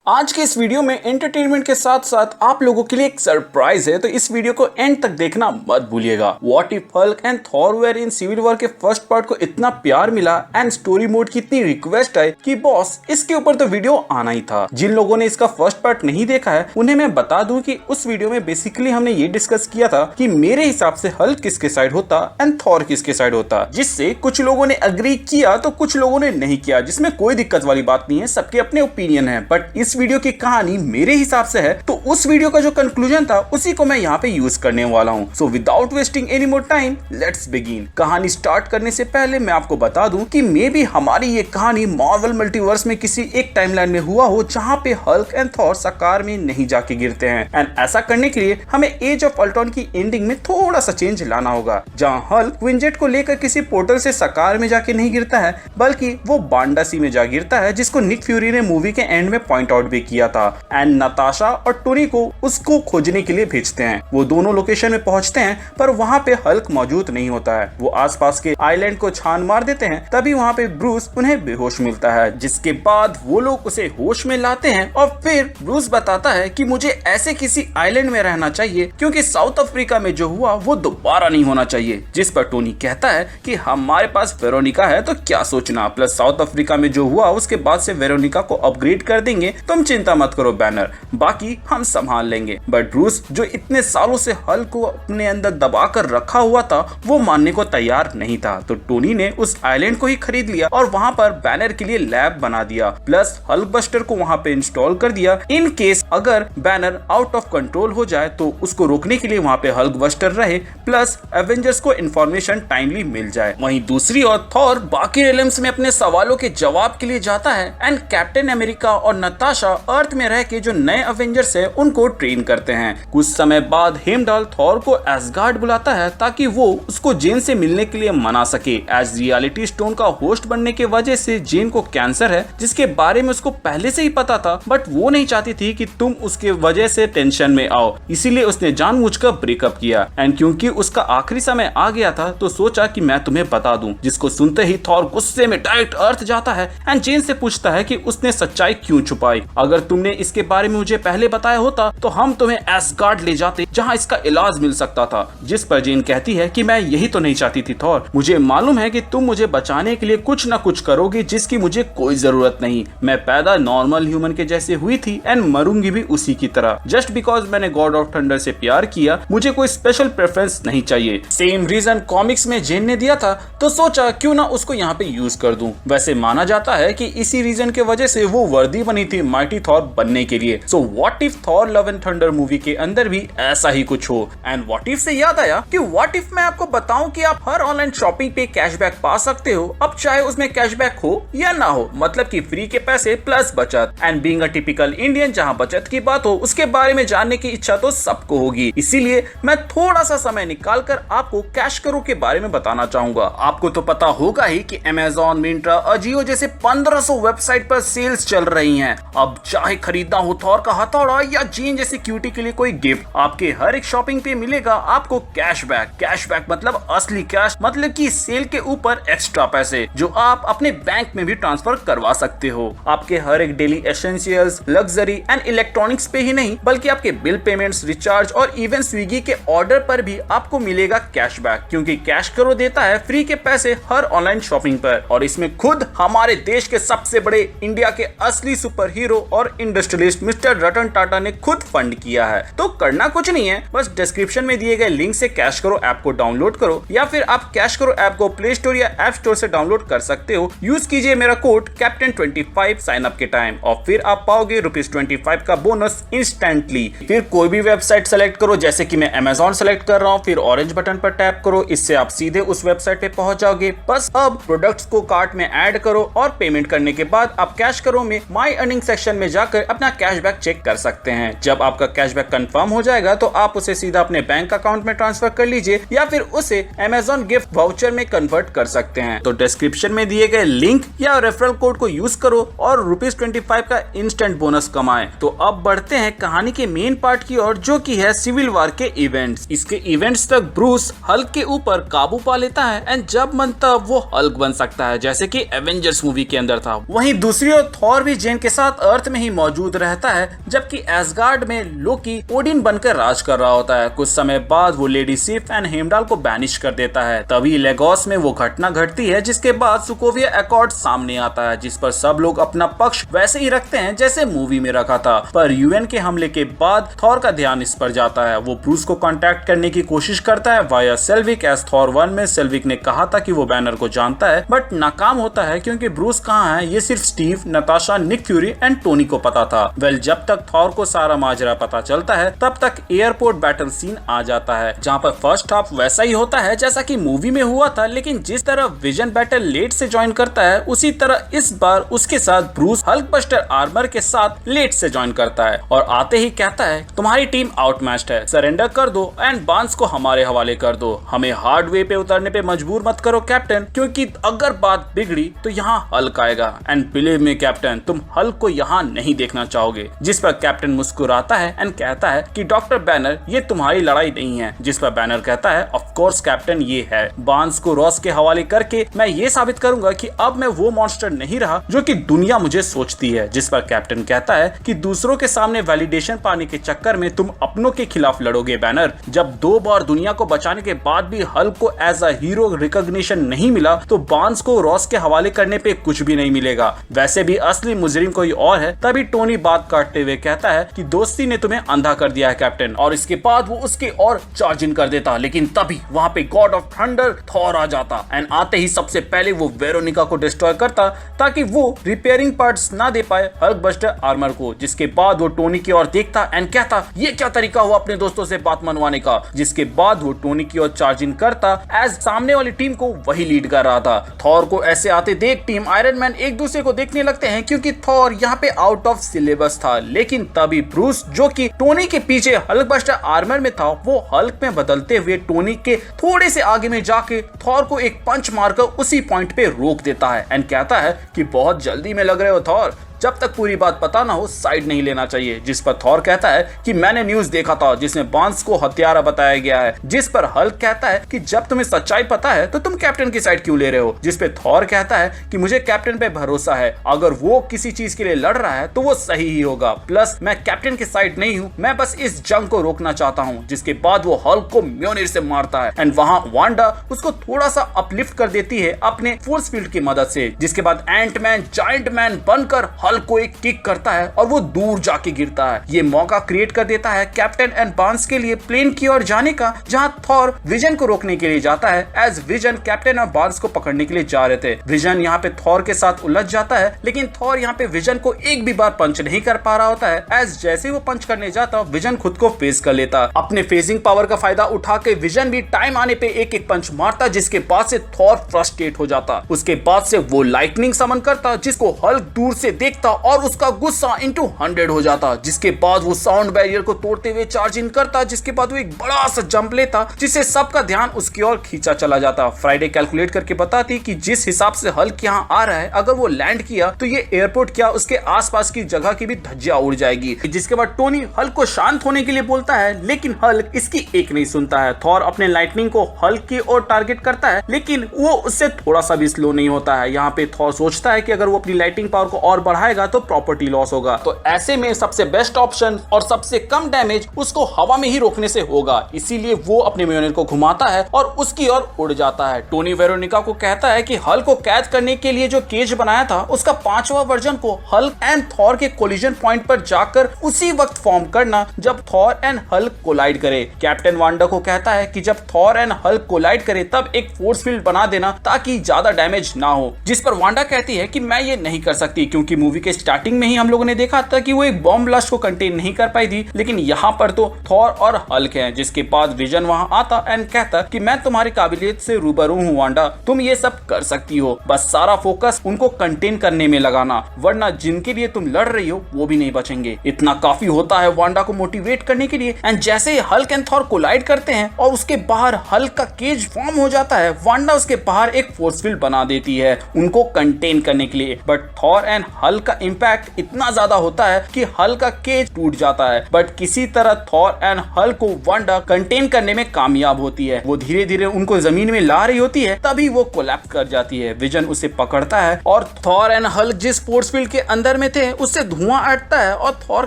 आज के इस वीडियो में एंटरटेनमेंट के साथ साथ आप लोगों के लिए एक सरप्राइज है, तो इस वीडियो को एंड तक देखना मत भूलिएगा। What if Hulk and Thor were in civil war के फर्स्ट पार्ट को इतना प्यार मिला एंड स्टोरी मोड की इतनी रिक्वेस्ट है कि बॉस इसके ऊपर तो वीडियो आना ही था। जिन लोगों ने इसका फर्स्ट पार्ट नहीं देखा है उन्हें मैं बता दूं कि उस वीडियो में बेसिकली हमने ये डिस्कस किया था कि मेरे हिसाब से हल्क किसके साइड होता एंड थॉर किसके साइड होता, जिससे कुछ लोगों ने अग्री किया तो कुछ लोगों ने नहीं किया, जिसमें कोई दिक्कत वाली बात नहीं है, सबके अपने ओपिनियन है। बट इस वीडियो की कहानी मेरे हिसाब से है तो उस वीडियो का जो कंक्लूजन था उसी को मैं यहाँ पे यूज करने वाला हूँ। So without wasting any more time let's begin. कहानी स्टार्ट करने से पहले मैं आपको बता दूं कि मे बी हमारी ये कहानी मार्वल मल्टीवर्स में किसी एक टाइमलाइन में हुआ हो जहाँ पे हल्क एंड थॉर सकार में नहीं जाके गिरते हैं, एंड ऐसा करने के लिए हमें एज ऑफ अल्ट्रॉन की एंडिंग में थोड़ा सा चेंज लाना होगा, जहाँ हल्क क्विंजेट को लेकर किसी पोर्टल से सकार में जाके नहीं गिरता है बल्कि वो बांडा सी में जा गिरता है, जिसको निक फ्यूरी ने मूवी के एंड में पॉइंट आउट भी किया था। एंड नताशा और टोनी को उसको खोजने के लिए भेजते हैं। वो दोनों लोकेशन में पहुंचते हैं पर वहां पे हल्क मौजूद नहीं होता है। वो आसपास के आइलैंड को छान मार देते हैं, तभी वहां पे ब्रूस उन्हें बेहोश मिलता है, जिसके बाद वो लोग उसे होश में लाते हैं और फिर ब्रूस बताता है कि मुझे ऐसे किसी आइलैंड में रहना चाहिए क्योंकि साउथ अफ्रीका में जो हुआ वो दोबारा नहीं होना चाहिए। जिस पर टोनी कहता है कि हमारे पास वेरोनिका है तो क्या सोचना, प्लस साउथ अफ्रीका में जो हुआ उसके बाद से वेरोनिका को अपग्रेड कर देंगे, तुम चिंता मत करो बैनर, बाकी हम संभाल लेंगे। बट ब्रूस जो इतने सालों से हल्क को अपने अंदर दबा कर रखा हुआ था वो मानने को तैयार नहीं था, तो टोनी ने उस आइलैंड को ही खरीद लिया और वहां पर बैनर के लिए लैब बना दिया, प्लस हल्क बस्टर को वहां पे इंस्टॉल कर दिया इन केस अगर बैनर आउट ऑफ कंट्रोल हो जाए तो उसको रोकने के लिए वहां पे हल्क बस्टर रहे, प्लस एवेंजर्स को इंफॉर्मेशन टाइमली मिल जाए। वहीं दूसरी ओर थॉर बाकी रेलम्स में अपने सवालों के जवाब के लिए जाता है एंड कैप्टन अमेरिका और नताशा अर्थ में रह के जो नए अवेंजर्स है उनको ट्रेन करते हैं। कुछ समय बाद हेमडाल थॉर को एसगार्ड बुलाता है ताकि वो उसको जेन से मिलने के लिए मना सके। एज रियलिटी स्टोन का होस्ट बनने के वजह से जेन को कैंसर है, जिसके बारे में उसको पहले से ही पता था, बट वो नहीं चाहती थी कि तुम उसके वजह से टेंशन में आओ, इसीलिए उसने जानबूझकर ब्रेकअप किया। एंड क्योंकि उसका आखिरी समय आ गया था तो सोचा कि मैं तुम्हें बता दूं, जिसको सुनते ही थॉर गुस्से में डायरेक्ट अर्थ जाता है एंड जेन से पूछता है कि उसने सच्चाई क्यों छुपाई। अगर तुमने इसके बारे में मुझे पहले बताया होता तो हम तुम्हें एसगार्ड ले जाते जहां इसका इलाज मिल सकता था। जिस पर जेन कहती है कि मैं यही तो नहीं चाहती थी थॉर, मुझे मालूम है कि तुम मुझे बचाने के लिए कुछ न कुछ करोगे जिसकी मुझे कोई जरूरत नहीं। मैं पैदा नॉर्मल ह्यूमन के जैसे हुई थी एंड मरूंगी भी उसी की तरह। जस्ट बिकॉज मैंने गॉड ऑफ थंडर से प्यार किया मुझे कोई स्पेशल प्रेफरेंस नहीं चाहिए। सेम रीजन कॉमिक्स में जेन ने दिया था तो सोचा क्यों ना उसको यहाँ पे यूज कर दूं। वैसे माना जाता है कि इसी रीजन के वजह से वो वर्दी बनी थी माइटी थॉर बनने के लिए। So what if Thor love and thunder movie के अंदर भी ऐसा ही कुछ हो। एंड व्हाट इफ से याद आया कि व्हाट इफ मैं आपको बताऊं कि आप हर ऑनलाइन शॉपिंग पे कैशबैक पा सकते हो, अब चाहे उसमें कैशबैक हो या ना हो, मतलब कि फ्री के पैसे प्लस बचत। And being a typical Indian जहां बचत की बात हो उसके बारे में जानने की इच्छा तो सबको होगी, इसीलिए मैं थोड़ा सा समय निकाल कर आपको कैश करो के बारे में बताना चाहूंगा। आपको तो पता होगा ही कि अमेजॉन, मिंत्रा, अजियो जैसे 1500 वेबसाइट पर सेल्स चल रही हैं। अब चाहे खरीदना हो थॉर का हथौड़ा या जेन जैसी क्यूटी के लिए कोई गिफ्ट, आपके हर एक शॉपिंग पे मिलेगा आपको कैशबैक। कैशबैक मतलब असली कैश, मतलब कि सेल के ऊपर एक्स्ट्रा पैसे जो आप अपने बैंक में भी ट्रांसफर करवा सकते हो। आपके हर एक daily essentials, luxury and electronics पे ही नहीं बल्कि आपके बिल पेमेंट्स, रिचार्ज और इवन स्विगी के ऑर्डर पर भी आपको मिलेगा कैशबैक, क्योंकि कैश करो देता है फ्री के पैसे हर ऑनलाइन शॉपिंग पर। और इसमें खुद हमारे देश के सबसे बड़े इंडिया के असली सुपर हीरो और इंडस्ट्रियलिस्ट मिस्टर रतन टाटा ने खुद फंड किया है। तो करना कुछ नहीं है, बस डिस्क्रिप्शन में दिए गए लिंक से कैश करो ऐप को डाउनलोड करो, या फिर आप कैश करो ऐप को प्ले स्टोर या ऐप स्टोर से डाउनलोड कर सकते हो। यूज कीजिए मेरा कोड कैप्टन25 साइन अप के टाइम और फिर आप पाओगे ₹25 का बोनस इंस्टेंटली। फिर कोई भी वेबसाइट सेलेक्ट करो, जैसे कि मैं अमेजॉन सेलेक्ट कर रहा हूँ, फिर ऑरेंज बटन पर टैप करो, इससे आप सीधे उस वेबसाइट पे पहुंच जाओगे। बस अब प्रोडक्ट्स को कार्ट में ऐड करो और पेमेंट करने के बाद आप कैश करो में माई अर्निंग सेक्शन में जाकर अपना कैशबैक चेक कर सकते हैं। जब आपका कैशबैक कंफर्म हो जाएगा तो आप उसे सीधा अपने बैंक अकाउंट में ट्रांसफर कर लीजिए या फिर उसे अमेजॉन गिफ्ट वाउचर में कन्वर्ट कर सकते हैं। तो डिस्क्रिप्शन में दिए गए लिंक या रेफरल कोड को यूज करो और ₹25 का इंस्टेंट बोनस कमाएं। तो अब बढ़ते हैं कहानी के मेन पार्ट की ओर, जो की है सिविल वॉर के इवेंट्स। इसके इवेंट्स तक ब्रूस हल्क के ऊपर काबू पा लेता है एंड जब मन तब वो हल्क बन सकता है, जैसे कि एवेंजर्स मूवी के अंदर था। वहीं दूसरी ओर थॉर भी जेन के साथ अर्थ में ही मौजूद रहता है, जबकि एसगार्ड में लोकी ओडिन बनकर राज कर रहा होता है। कुछ समय बाद वो लेडी सिफ एंड हेमडाल को बैनिश कर देता है। तभी लेगोस में वो घटना घटती है जिसके बाद सोकोविया एकॉर्ड सामने आता है, जिस पर सब लोग अपना पक्ष वैसे ही रखते हैं जैसे मूवी में रखा था। पर यूएन के हमले के बाद थॉर का ध्यान इस पर जाता है। वो ब्रूस को कांटेक्ट करने की कोशिश करता है वाया सेल्विक। एस थॉर 1 में सेल्विक ने कहा था कि वो बैनर को जानता है, बट नाकाम होता है क्योंकि ब्रूस कहाँ है ये सिर्फ Steve, Natasha, Nick Fury and Tony को पता था। वेल, जब तक थॉर को सारा माजरा पता चलता है तब तक एयरपोर्ट बैटल सीन आ जाता है, जहाँ पर फर्स्ट हाफ वैसा ही होता है जैसा कि मूवी में हुआ था, लेकिन जिस तरह विजन बैटल लेट से ज्वाइन करता है उसी तरह इस बार उसके साथ ब्रूस हल्कबस्टर आर्मर के साथ लेट से ज्वाइन करता है और आते ही कहता है तुम्हारी टीम आउटमैच्ड है, सरेंडर कर दो एंड बांस को हमारे हवाले कर दो। हमें हार्ड वे पे उतरने पे मजबूर मत करो कैप्टन, क्योंकि अगर बात बिगड़ी तो यहाँ हल्क आएगा एंड बिलीव मी कैप्टन, तुम हल्क को यहाँ नहीं देखना चाहोगे। जिस पर कैप्टन मुस्कुराता है एंड कहता है कि डॉक्टर बैनर ये तुम्हारी लड़ाई नहीं है। जिस पर बैनर कहता है ऑफ कोर्स कैप्टन ये है। बांस को रॉस के हवाले करके मैं ये साबित करूंगा कि अब मैं वो मॉन्स्टर नहीं रहा जो कि दुनिया मुझे सोचती है। जिस पर कैप्टन कहता है कि दूसरों के सामने वैलिडेशन पाने के चक्कर में तुम अपनों के खिलाफ लड़ोगे बैनर। जब 2 बार दुनिया को बचाने के बाद भी हल्क को एज अ हीरो रिकॉग्निशन नहीं मिला तो बांस को रॉस के हवाले करने पे कुछ भी नहीं मिलेगा। वैसे भी असली मुजरिम कोई और है। तभी टोनी बात काटते हुए कहता है कि दोस्ती ने तुम्हें अंधा कर दिया है कैप्टन, और इसके बाद वो उसके और चार्ज इन कर देता। लेकिन तभी वहां पे गॉड ऑफ थंडर थॉर आ जाता एंड आते ही सबसे पहले वो वेरोनिका को डिस्ट्रॉय करता ताकि वो रिपेयरिंग पार्ट्स ना दे पाए हल्कबस्टर आर्मर को। जिसके बाद वो टोनी की ओर देखता एंड कहता ये क्या तरीका हुआ अपने दोस्तों से बात मनवाने का। जिसके बाद वो टोनी की ओर चार्ज इन करता एज सामने वाली टीम को वही लीड कर रहा था। थॉर को ऐसे आते देख टीम आयरन मैन एक दूसरे को देखने लगते हैं क्योंकि थॉर यहाँ पे आउट ऑफ सिलेबस था। लेकिन तभी ब्रूस जो कि टोनी के पीछे हल्कबस्टर आर्मर में था वो हल्क में बदलते हुए टोनी के थोड़े से आगे में जाके थॉर को एक पंच मारकर उसी पॉइंट पे रोक देता है एंड कहता है कि बहुत जल्दी में लग रहे हो थॉर, जब तक पूरी बात पता ना हो साइड नहीं लेना चाहिए। जिस पर थॉर कहता है कि मैंने न्यूज़ देखा था जिसमें बांस को हत्यारा बताया गया है। जिस पर हल्क कहता है कि जब तुम्हें सच्चाई पता है तो तुम कैप्टन की साइड क्यों ले रहे हो। जिस पे थॉर कहता है कि मुझे कैप्टन पे भरोसा है, अगर वो किसी चीज के लिए लड़ रहा है तो वो सही ही होगा, प्लस मैं कैप्टन की साइड नहीं हूँ, मैं बस इस जंग को रोकना चाहता हूँ। जिसके बाद वो हल्क को म्योनिर से मारता है एंड वहां वांडा उसको थोड़ा सा अपलिफ्ट कर देती है अपने फोर्स फील्ड की मदद से। जिसके बाद एंटमैन जायंट मैन बनकर हल्क को एक किक करता है और वो दूर जाके गिरता है। ये मौका क्रिएट कर देता है कैप्टन एंड बांस के लिए प्लेन की ओर जाने का, जहां थॉर विजन को रोकने के लिए जाता है एज विजन कैप्टन और बांस को पकड़ने के लिए जा रहे थे। विजन यहाँ पे थॉर के साथ उलझ जाता है, लेकिन थॉर यहाँ पे विजन को एक भी बार पंच नहीं कर पा रहा होता है। एज जैसे वो पंच करने जाता विजन खुद को फेस कर लेता। अपने फेजिंग पावर का फायदा उठा के विजन भी टाइम आने पे एक एक पंच मारता, जिसके बाद से थॉर फ्रस्ट्रेट हो जाता। उसके बाद से वो लाइटनिंग समन करता जिसको हल्क दूर से देखता और उसका गुस्सा इंटू 100 हो जाता। जिसके बाद वो साउंड बैरियर को तोड़ते हुए चार्ज इन करता, जिसके बाद वो एक बड़ा सा जंप लेता जिससे सबका ध्यान उसकी ओर खींचा चला जाता। फ्राइडे कैलकुलेट करके बताती कि जिस हिसाब से हल्क यहाँ आ रहा है, अगर वो लैंड किया तो ये एयरपोर्ट क्या उसके आसपास की जगह की भी धज्जियां उड़ जाएगी। जिसके बाद टोनी हल्क को शांत होने के लिए बोलता है, लेकिन हल्क इसकी एक नहीं सुनता है। थॉर अपने लाइटनिंग को हल्क की ओर टारगेट करता है, लेकिन वो उससे थोड़ा सा भी स्लो नहीं होता है। यहाँ पे थॉर सोचता है कि अगर वो अपनी लाइटिंग पावर को और बढ़ाएगा तो प्रॉपर्टी लॉस होगा, तो ऐसे में सबसे बेस्ट ऑप्शन और सबसे कम डैमेज उसको हवा में ही रोकने से होगा। इसीलिए वो अपने म्योनिर को घुमाता है और उसकी ओर उड़ जाता है। टोनी वेरोनिका को कहता है कि हल्क को कैद करने के लिए जो केज बनाया था उसका 5वां वर्जन को हल्क एंड थॉर के कोलिजन पॉइंट पर जाकर उसी वक्त फॉर्म करना जब थॉर एंड हल्क कोलाइड करे। कैप्टन वांडा को कहता है कि जब थॉर एंड हल्क कोलाइड करे तब एक फोर्स फील्ड बना देना ताकि ज्यादा डैमेज ना हो। जिस पर वांडा कहती है कि मैं ये नहीं कर सकती, क्योंकि मूवी के स्टार्टिंग में ही हम लोगों ने देखा था कि वो एक बॉम्ब ब्लास्ट को कंटेन नहीं कर पाई थी, लेकिन यहाँ पर तो थॉर और हल्क हैं। जिसके बाद विजन वहां आता एंड कहता कि मैं तुम्हारी काबिलियत से रूबरू हूँ वांडा, तुम ये सब कर सकती हो, बस सारा फोकस उनको कंटेन करने में लगाना, वरना जिनके लिए तुम लड़ रही हो वो भी नहीं बचेंगे। इतना काफी होता है वांडा को मोटिवेट करने के लिए। एंड जैसे ही हल्क एंड थॉर कोलाइड करते हैं और उसके बाहर हल्क का केज फॉर्म हो जाता है, वांडा उसके बाहर एक फोर्स फील्ड बना देती है उनको कंटेन करने के लिए। But Thor and Hulk Hulk का इम्पैक्ट इतना ज्यादा होता है कि हल्क का केज टूट जाता है, बट किसी तरह थॉर एंड हल्क को वांडा कंटेन करने में कामयाब होती है। वो धीरे धीरे उनको जमीन में ला रही होती है, तभी वो कोलैप्स कर जाती है। विजन उसे पकड़ता है और थॉर एंड हल्क जिस फोर्स फील्ड के अंदर में थे उससे धुआं उठता है और थॉर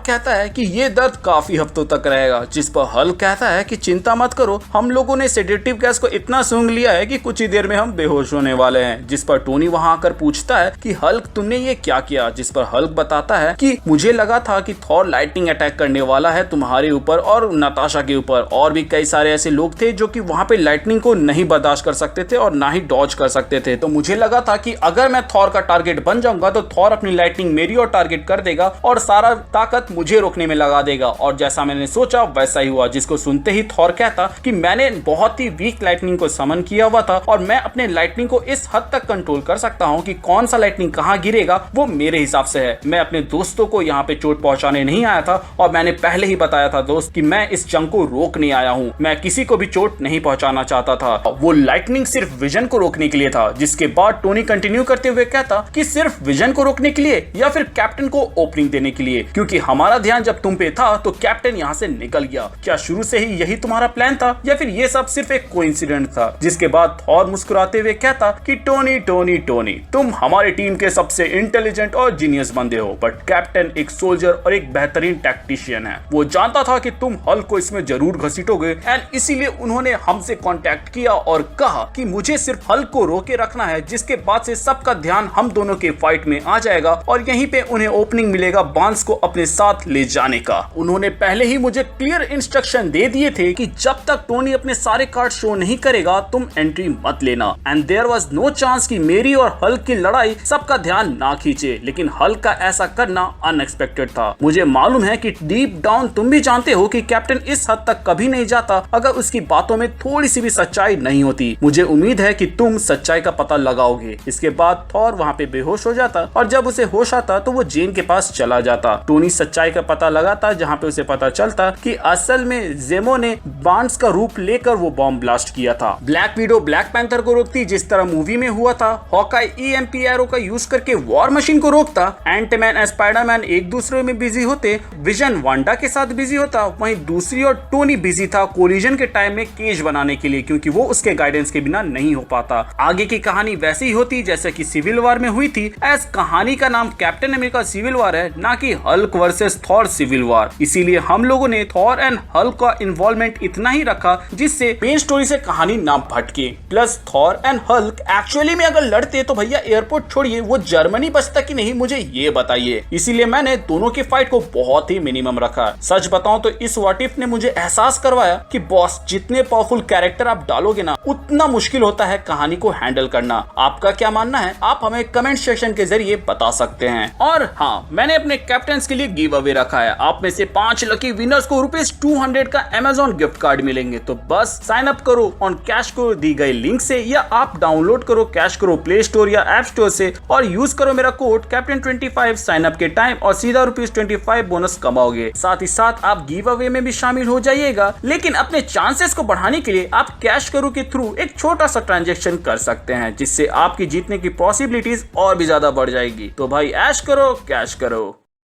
कहता है कि ये दर्द काफी हफ्तों तक रहेगा, जिस पर हल्क कहता है कि चिंता मत करो, हम लोगों ने सेडेटिव गैस को इतना सूंघ लिया है कि कुछ ही देर में हम बेहोश होने वाले हैं। जिस पर टोनी वहां आकर पूछता है कि हल्क तुमने ये क्या किया, जिस पर हल्क बताता है कि मुझे लगा था कि थॉर लाइटनिंग अटैक करने वाला है तुम्हारे ऊपर और नताशा के ऊपर, और भी कई सारे ऐसे लोग थे जो कि वहां पे लाइटनिंग को नहीं बर्दाश्त कर सकते थे और ना ही डॉज कर सकते थे। तो मुझे लगा था कि अगर मैं थॉर का टारगेट बन जाऊंगा तो थॉर अपनी लाइटनिंग मेरी और टारगेट कर देगा और सारा ताकत मुझे रोकने में लगा देगा, और जैसा मैंने सोचा वैसा ही हुआ। जिसको सुनते ही थॉर कहता कि मैंने बहुत ही वीक लाइटनिंग को समन किया हुआ था और मैं अपने लाइटनिंग को इस हद तक कंट्रोल कर सकता हूं कि कौन सा लाइटनिंग कहां गिरेगा वो मेरे हिसाब से है। मैं अपने दोस्तों को यहाँ पे चोट पहुंचाने नहीं आया था और मैंने पहले ही बताया था दोस्त कि मैं इस जंग को रोकने आया हूँ, मैं किसी को भी चोट नहीं पहुंचाना चाहता था। वो लाइटनिंग सिर्फ विजन को रोकने के लिए था। जिसके बाद टोनी कंटिन्यू करते हुए कहता कि सिर्फ विजन को रोकने के लिए या फिर कैप्टन को ओपनिंग देने के लिए, क्योंकि हमारा ध्यान जब तुम पे था तो कैप्टन यहाँ से निकल गया। क्या शुरू से ही यही तुम्हारा प्लान था या फिर ये सब सिर्फ एक कोइंसिडेंट था? जिसके बाद थॉर मुस्कुराते हुए कहता कि टोनी टोनी टोनी तुम हमारी टीम के सबसे इंटेलिजेंट और जीनियस बंदे हो, बट कैप्टन एक सोल्जर और एक बेहतरीन टैक्टिशियन है। वो जानता था कि तुम हल्क को इसमें जरूर घसीटोगे एंड इसीलिए उन्होंने हमसे कांटेक्ट किया और कहा कि मुझे सिर्फ हल्क को रोके रखना है, जिसके बाद से सबका ध्यान हम दोनों के फाइट में आ जाएगा और यहीं पे उन्हें ओपनिंग मिलेगा बांस को अपने साथ ले जाने का। उन्होंने पहले ही मुझे क्लियर इंस्ट्रक्शन दे दिए थे कि जब तक टोनी अपने सारे कार्ड शो नहीं करेगा तुम एंट्री मत लेना, and there was no chance कि मेरी और हल्क की लड़ाई सबका ध्यान ना खींचे, लेकिन हल्क का ऐसा करना अनएक्सपेक्टेड था। मुझे मालूम है कि डीप डाउन तुम भी जानते हो कि कैप्टन इस हद तक कभी नहीं जाता अगर उसकी बातों में थोड़ी सी भी सच्चाई नहीं होती। मुझे उम्मीद है कि तुम सच्चाई का पता लगाओगे। इसके बाद थॉर वहाँ पे बेहोश हो जाता और जब उसे होश आता तो वो जेन के पास चला जाता। टोनी सच्चाई का पता लगाता जहाँ पे उसे पता चलता कि असल में जेमो ने बांस का रूप लेकर वो बॉम्ब ब्लास्ट किया था। ब्लैक विडो ब्लैक पैंथर को रोकती जिस तरह मूवी में हुआ था, हॉकाई ईएमपी एरो का यूज करके वॉर मशीन को रोकता, एंटमैन एंड स्पाइडरमैन एक दूसरे में बिजी होते, विजन वांडा के साथ बिजी होता, वहीं दूसरी ओर टोनी बिजी था कोलिजन के टाइम में केज बनाने के लिए, क्योंकि वो उसके गाइडेंस के बिना नहीं हो पाता। आगे की कहानी वैसी ही होती जैसे कि सिविल वॉर में हुई थी। एज कहानी का नाम कैप्टन अमेरिका सिविल वॉर है, ना कि Hulk versus Thor civil war. इसीलिए हम लोगों ने थॉर एंड हल्क का इन्वॉल्वमेंट इतना ही रखा जिससे मेन स्टोरी से कहानी ना भटके। Plus Thor and Hulk actually में अगर लड़ते तो भैया एयरपोर्ट छोड़िए वो जर्मनी बचता कि नहीं मुझे ये बताइए। इसीलिए मैंने दोनों की फाइट को बहुत ही मिनिमम रखा। सच बताऊं तो इस व्हाट इफ ने मुझे एहसास करवाया कि बॉस जितने पावरफुल कैरेक्टर आप डालोगे ना उतना मुश्किल होता है कहानी को हैंडल करना। आपका क्या मानना है आप हमें कमेंट सेक्शन के जरिए बता सकते हैं। और हाँ, मैंने अपने कैप्टन्स के लिए गिव अवे रखा है। आप में से 5 लकी विनर्स को ₹200 का Amazon गिफ्ट कार्ड मिलेंगे। तो बस साइन अप करो ऑन कैश करो दी गई लिंक से, या आप डाउनलोड करो कैश करो प्ले स्टोर या ऐप स्टोर से और यूज करो मेरा कोड कैप्टन25 साइन अप के टाइम और सीधा ₹25 बोनस कमाओगे। साथ ही साथ आप गिव अवे में भी शामिल हो जाइएगा, लेकिन अपने चांसेस को बढ़ाने के लिए आप कैश करो के थ्रू एक छोटा सा ट्रांजैक्शन कर सकते हैं, जिससे आपकी जीतने की पॉसिबिलिटीज और भी ज्यादा बढ़ जाएगी। तो भाई ऐश करो कैश करो।